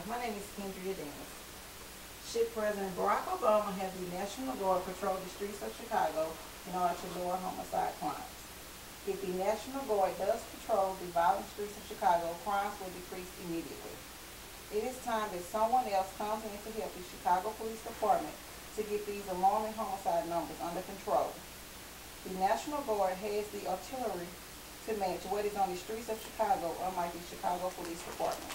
My name is Kendria Dennis. Should President Barack Obama have the National Guard patrol the streets of Chicago in order to lower homicide crimes? If the National Guard does patrol the violent streets of Chicago, crimes will decrease immediately. It is time that someone else comes in to help the Chicago Police Department to get these alarming homicide numbers under control. The National Guard has the artillery to match what is on the streets of Chicago, unlike the Chicago Police Department.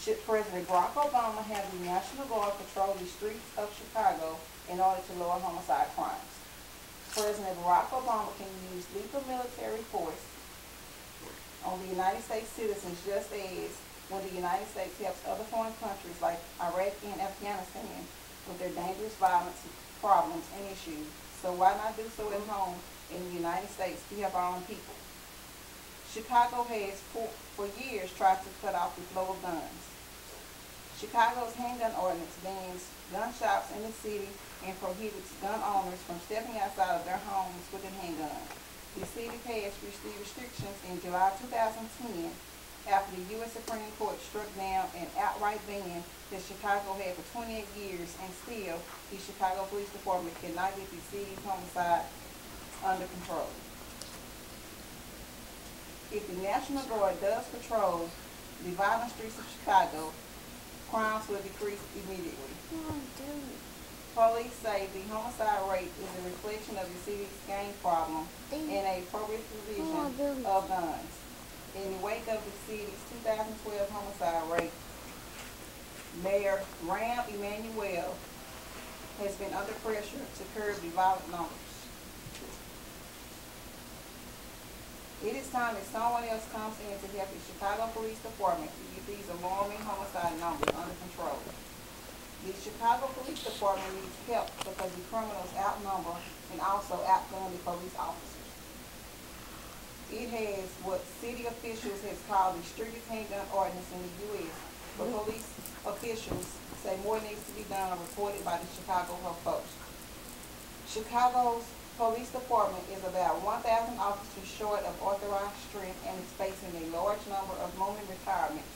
Should President Barack Obama have the National Guard patrol the streets of Chicago in order to lower homicide crimes? President Barack Obama can use lethal military force on the United States citizens just as when the United States helps other foreign countries like Iraq and Afghanistan with their dangerous violence problems and issues. So why not do so at home in the United States to help our own people? Chicago has for years tried to cut off the flow of guns. Chicago's handgun ordinance bans gun shops in the city and prohibits gun owners from stepping outside of their homes with a handgun. The city passed restrictions in July 2010 after the U.S. Supreme Court struck down an outright ban that Chicago had for 28 years, and still the Chicago Police Department cannot get the city's homicide under control. If the National Guard does patrol the violent streets of Chicago, crimes will decrease immediately. Police say the homicide rate is a reflection of the city's gang problem and a appropriate provision of guns. In the wake of the city's 2012 homicide rate, Mayor Rahm Emanuel has been under pressure to curb the violent numbers. It is time that someone else comes in to help the Chicago Police Department to get these alarming homicide numbers under control. The Chicago Police Department needs help because the criminals outnumber and also outgun the police officers. It has what city officials has called the strictest handgun ordinance in the U.S., but police officials say more needs to be done, reported by the Chicago Post. Chicago's Police Department is about 1,000 officers short of authorized strength and is facing a large number of looming retirements,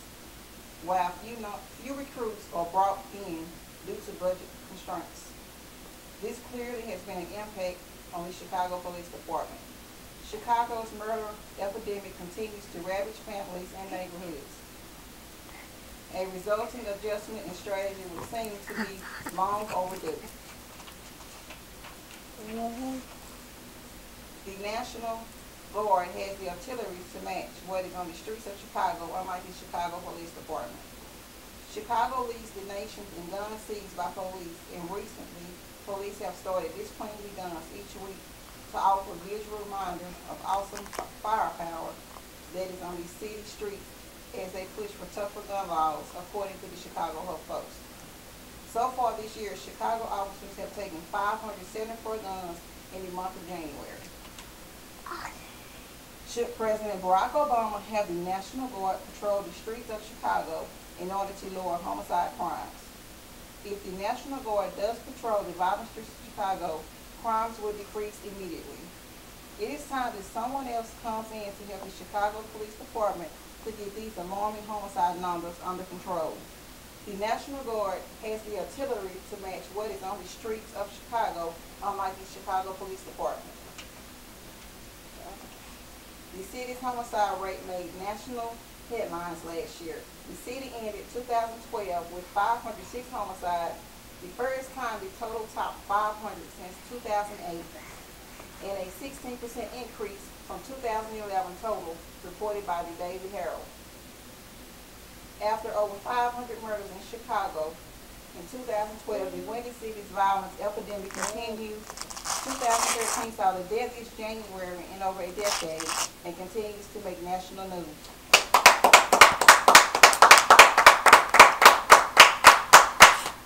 while few recruits are brought in due to budget constraints. This clearly has been an impact on the Chicago Police Department. Chicago's murder epidemic continues to ravage families and neighborhoods. A resulting adjustment and strategy would seem to be long overdue. The National Guard has the artillery to match what is on the streets of Chicago, unlike the Chicago Police Department. Chicago leads the nation in guns seized by police, and recently, police have started displaying the guns each week to offer visual reminder of awesome firepower that is on the city streets as they push for tougher gun laws, according to the Chicago Post. So far this year, Chicago officers have taken 574 guns in the month of January. Should President Barack Obama have the National Guard patrol the streets of Chicago in order to lower homicide crimes? If the National Guard does patrol the violent streets of Chicago, crimes will decrease immediately. It is time that someone else comes in to help the Chicago Police Department to get these alarming homicide numbers under control. The National Guard has the artillery to match what is on the streets of Chicago, unlike the Chicago Police Department. The city's homicide rate made national headlines last year. The city ended 2012 with 506 homicides, the first time the total topped 500 since 2008, and a 16% increase from 2011 total reported by the Daily Herald. After over 500 murders in Chicago in 2012, the Windy City's violence epidemic continues. 2013 saw the deadliest January in over a decade and continues to make national news.